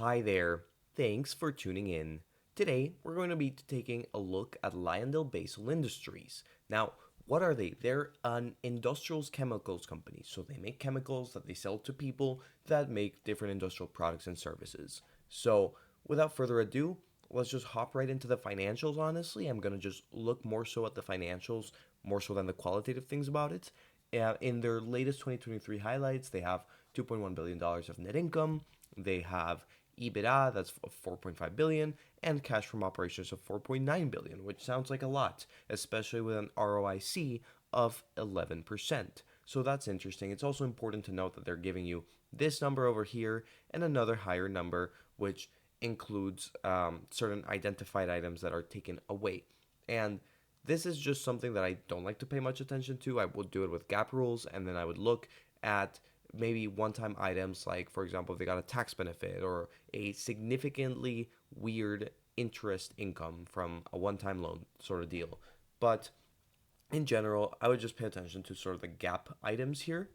Hi there. Thanks for tuning in. Today, we're going to be taking a look at LyondellBasell Industries. Now, what are they? They're an industrials chemicals company. So they make chemicals that they sell to people that make different industrial products and services. So, without further ado, let's just hop right into the financials, honestly. I'm going to just look more so at the financials, more so than the qualitative things about it. In their latest 2023 highlights, they have $2.1 billion of net income. They have EBITDA, that's 4.5 billion, and cash from operations of 4.9 billion, which sounds like a lot, especially with an ROIC of 11%. So that's interesting. It's also important to note that they're giving you this number over here and another higher number, which includes certain identified items that are taken away. And this is just something that I don't like to pay much attention to. I would do it with GAAP rules, and then I would look at maybe one-time items, like for example if they got a tax benefit or a significantly weird interest income from a one-time loan sort of deal. But in general, I would just pay attention to sort of the GAAP items here.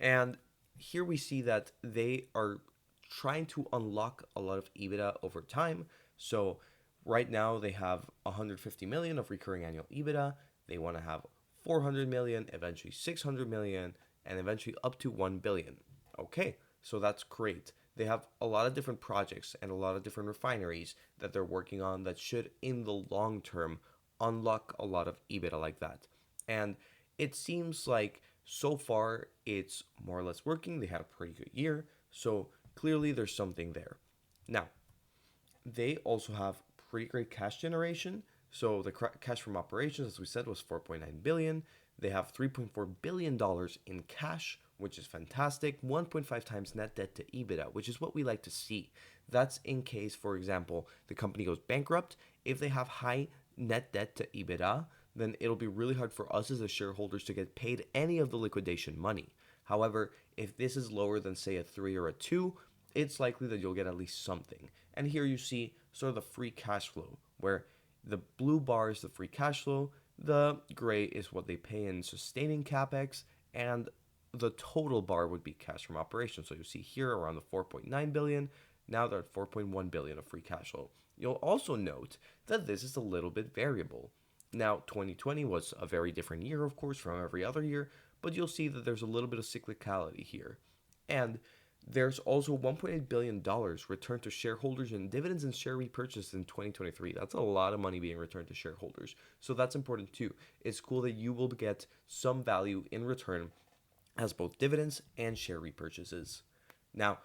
And here we see that they are trying to unlock a lot of EBITDA over time. So right now they have 150 million of recurring annual EBITDA. They want to have 400 million, eventually 600 million, and eventually up to 1 billion. Okay, so that's great. They have a lot of different projects and a lot of different refineries that they're working on that should, in the long term, unlock a lot of EBITDA like that. And it seems like so far it's more or less working. They had a pretty good year. So clearly there's something there. Now, they also have pretty great cash generation. So the cash from operations, as we said, was 4.9 billion. They have 3.4 billion dollars in cash, which is fantastic. 1.5 times net debt to EBITDA, which is what we like to see. That's in case, for example, the company goes bankrupt. If they have high net debt to EBITDA, then it'll be really hard for us as the shareholders to get paid any of the liquidation money. However, if this is lower than, say, a 3 or a 2, it's likely that you'll get at least something. And here you see sort of the free cash flow, where the blue bar is the free cash flow, the gray is what they pay in sustaining capex, and the total bar would be cash from operations. So you see here around the 4.9 billion, now they're at 4.1 billion of free cash flow. You'll also note that this is a little bit variable. Now, 2020 was a very different year, of course, from every other year, but you'll see that there's a little bit of cyclicality here. And there's also $1.8 billion returned to shareholders in dividends and share repurchases in 2023. That's a lot of money being returned to shareholders. So that's important too. It's cool that you will get some value in return as both dividends and share repurchases. Now,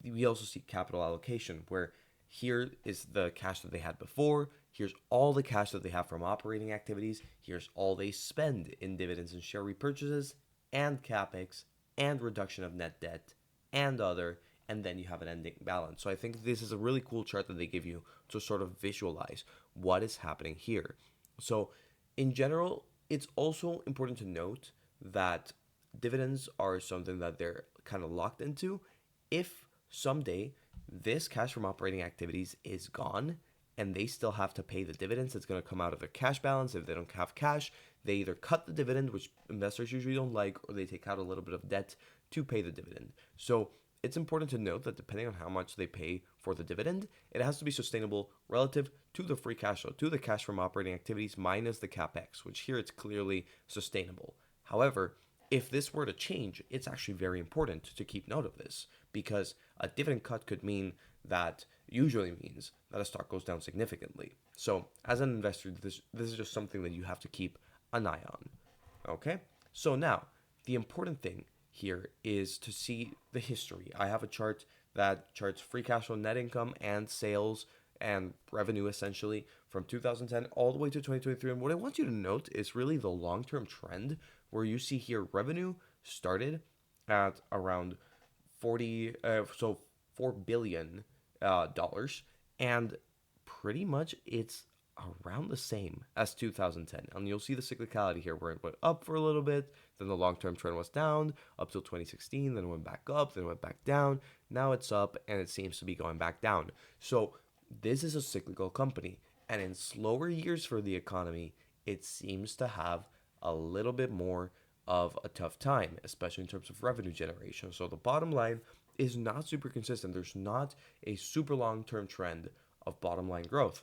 we also see capital allocation, where here is the cash that they had before. Here's all the cash that they have from operating activities. Here's all they spend in dividends and share repurchases and capex and reduction of net debt and other, and then you have an ending balance. So I think this is a really cool chart that they give you to sort of visualize what is happening here. So in general, it's also important to note that dividends are something that they're kind of locked into. If someday this cash from operating activities is gone and they still have to pay the dividends, it's going to come out of their cash balance. If they don't have cash, they either cut the dividend, which investors usually don't like, or they take out a little bit of debt to pay the dividend. So it's important to note that depending on how much they pay for the dividend, it has to be sustainable relative to the free cash flow, to the cash from operating activities minus the capex, which here it's clearly sustainable. However, if this were to change, it's actually very important to keep note of this, because a dividend cut could mean that, usually means that a stock goes down significantly. So as an investor, this is just something that you have to keep an eye on. Okay? So now, the important thing here is to see the history. I have a chart that charts free cash flow, net income, and sales and revenue essentially from 2010 all the way to 2023. And what I want you to note is really the long-term trend, where you see here revenue started at around 4 billion dollars, and pretty much it's around the same as 2010. And you'll see the cyclicality here, where it went up for a little bit, then the long-term trend was down up till 2016, then it went back up, then it went back down. Now it's up, and it seems to be going back down. So this is a cyclical company, and in slower years for the economy, it seems to have a little bit more of a tough time, especially in terms of revenue generation. So the bottom line is not super consistent. There's not a super long-term trend of bottom line growth.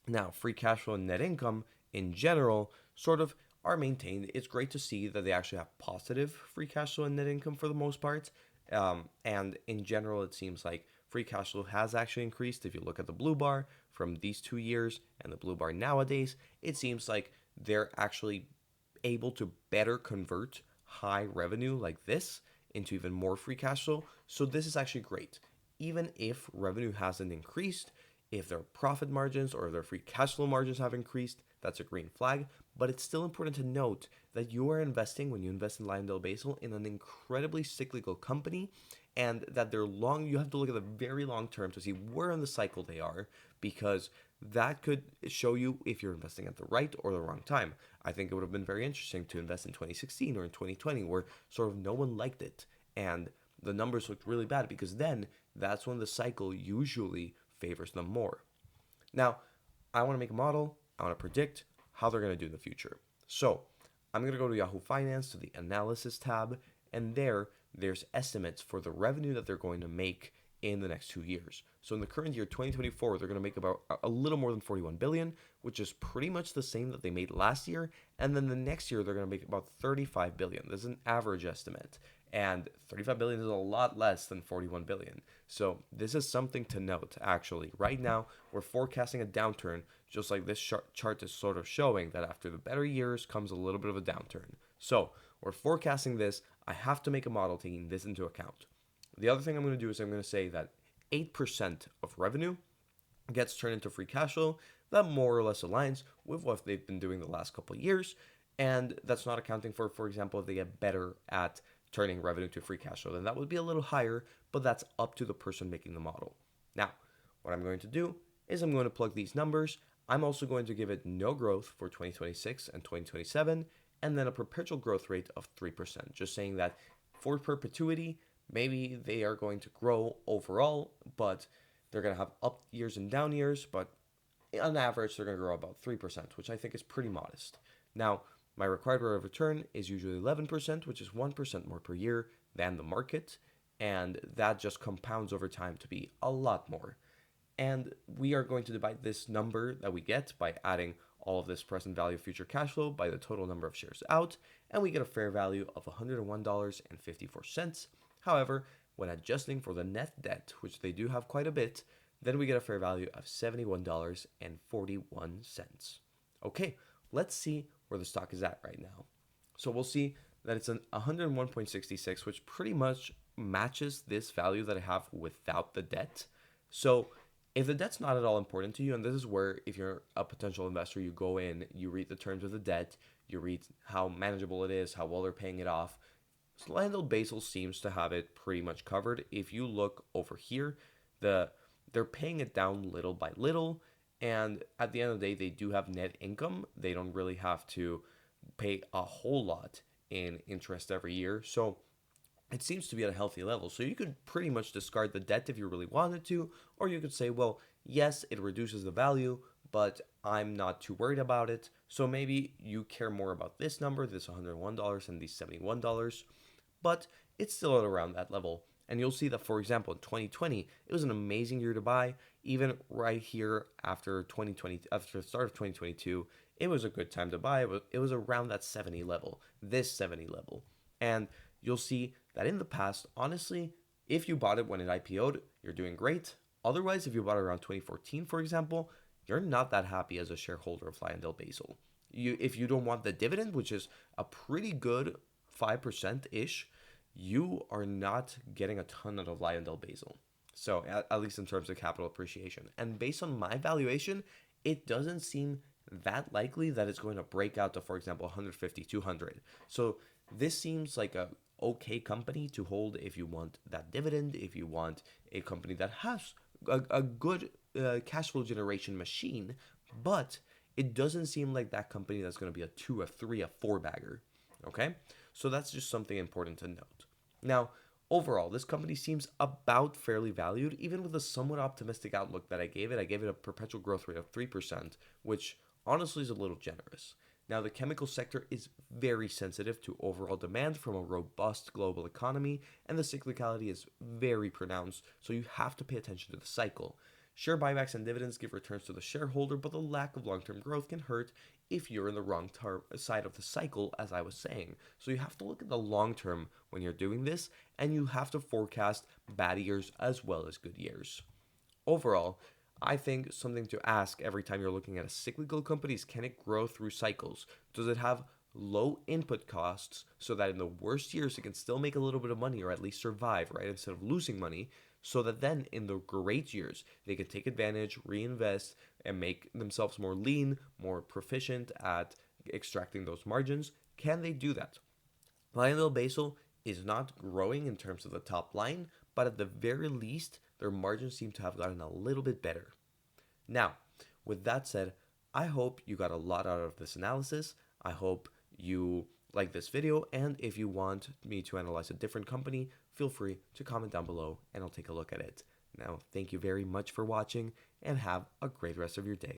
Now, free cash flow and net income in general sort of are maintained. It's great to see that they actually have positive free cash flow and net income for the most part. And in general, it seems like free cash flow has actually increased. If you look at the blue bar from these 2 years and the blue bar nowadays, it seems like they're actually able to better convert high revenue like this into even more free cash flow. So this is actually great. Even if revenue hasn't increased, if their profit margins or their free cash flow margins have increased, that's a green flag. But it's still important to note that you are investing, when you invest in LyondellBasell, in an incredibly cyclical company, and that they're long. You have to look at the very long term to see where in the cycle they are, because that could show you if you're investing at the right or the wrong time. I think it would have been very interesting to invest in 2016 or in 2020, where sort of no one liked it and the numbers looked really bad, because then that's when the cycle usually favors them more. Now, I want to make a model. I want to predict how they're going to do in the future. So I'm going to go to Yahoo Finance, to the analysis tab, and there's estimates for the revenue that they're going to make in the next 2 years. So in the current year, 2024, they're going to make about a little more than 41 billion, which is pretty much the same that they made last year. And then the next year, they're going to make about 35 billion. This is an average estimate. And 35 billion is a lot less than 41 billion. So this is something to note, actually. Right now, we're forecasting a downturn, just like this chart is sort of showing that after the better years comes a little bit of a downturn. So we're forecasting this. I have to make a model taking this into account. The other thing I'm going to do is I'm going to say that 8% of revenue gets turned into free cash flow. That more or less aligns with what they've been doing the last couple of years. And that's not accounting for example, if they get better at turning revenue to free cash flow, then that would be a little higher, but that's up to the person making the model. Now, what I'm going to do is I'm going to plug these numbers. I'm also going to give it no growth for 2026 and 2027, and then a perpetual growth rate of 3%, just saying that for perpetuity, maybe they are going to grow overall, but they're going to have up years and down years, but on average, they're going to grow about 3%, which I think is pretty modest. Now, my required rate of return is usually 11%, which is 1% more per year than the market, and that just compounds over time to be a lot more. And we are going to divide this number that we get by adding all of this present value of future cash flow by the total number of shares out, and we get a fair value of $101.54. However, when adjusting for the net debt, which they do have quite a bit, then we get a fair value of $71.41. Okay, let's see where the stock is at right now. So we'll see that it's an 101.66, which pretty much matches this value that I have without the debt. So if the debt's not at all important to you, and this is where, if you're a potential investor, you go in, you read the terms of the debt, you read how manageable it is, how well they're paying it off. So LyondellBasell seems to have it pretty much covered. If you look over here, they're paying it down little by little, and at the end of the day, they do have net income. They don't really have to pay a whole lot in interest every year. So it seems to be at a healthy level. So you could pretty much discard the debt if you really wanted to, or you could say, well, yes, it reduces the value, but I'm not too worried about it. So maybe you care more about this number, this $101 and these $71, but it's still at around that level. And you'll see that, for example, in 2020, it was an amazing year to buy. Even right here after the start of 2022, it was a good time to buy. It was around that 70 level, this 70 level. And you'll see that in the past, honestly, if you bought it when it IPO'd, you're doing great. Otherwise, if you bought it around 2014, for example, you're not that happy as a shareholder of LyondellBasell. If you don't want the dividend, which is a pretty good 5%-ish, you are not getting a ton out of LyondellBasell. So at least in terms of capital appreciation. And based on my valuation, it doesn't seem that likely that it's going to break out to, for example, 150, 200. So this seems like a okay company to hold if you want that dividend, if you want a company that has a good cash flow generation machine, but it doesn't seem like that company that's going to be a 2, a 3, a 4 bagger. Okay? So that's just something important to note. Now, overall, this company seems about fairly valued, even with a somewhat optimistic outlook that I gave it. I gave it a perpetual growth rate of 3%, which honestly is a little generous. Now, the chemical sector is very sensitive to overall demand from a robust global economy, and the cyclicality is very pronounced, so you have to pay attention to the cycle. Share buybacks and dividends give returns to the shareholder, but the lack of long term growth can hurt if you're in the wrong side of the cycle, as I was saying. So you have to look at the long term when you're doing this, and you have to forecast bad years as well as good years. Overall, I think something to ask every time you're looking at a cyclical company is, can it grow through cycles? Does it have low input costs so that in the worst years it can still make a little bit of money or at least survive, right? Instead of losing money, so that then in the great years they can take advantage, reinvest, and make themselves more lean, more proficient at extracting those margins. Can they do that? LyondellBasell is not growing in terms of the top line, but at the very least, their margins seem to have gotten a little bit better. Now, with that said, I hope you got a lot out of this analysis. I hope you like this video, and if you want me to analyze a different company, feel free to comment down below and I'll take a look at it. Now, thank you very much for watching and have a great rest of your day.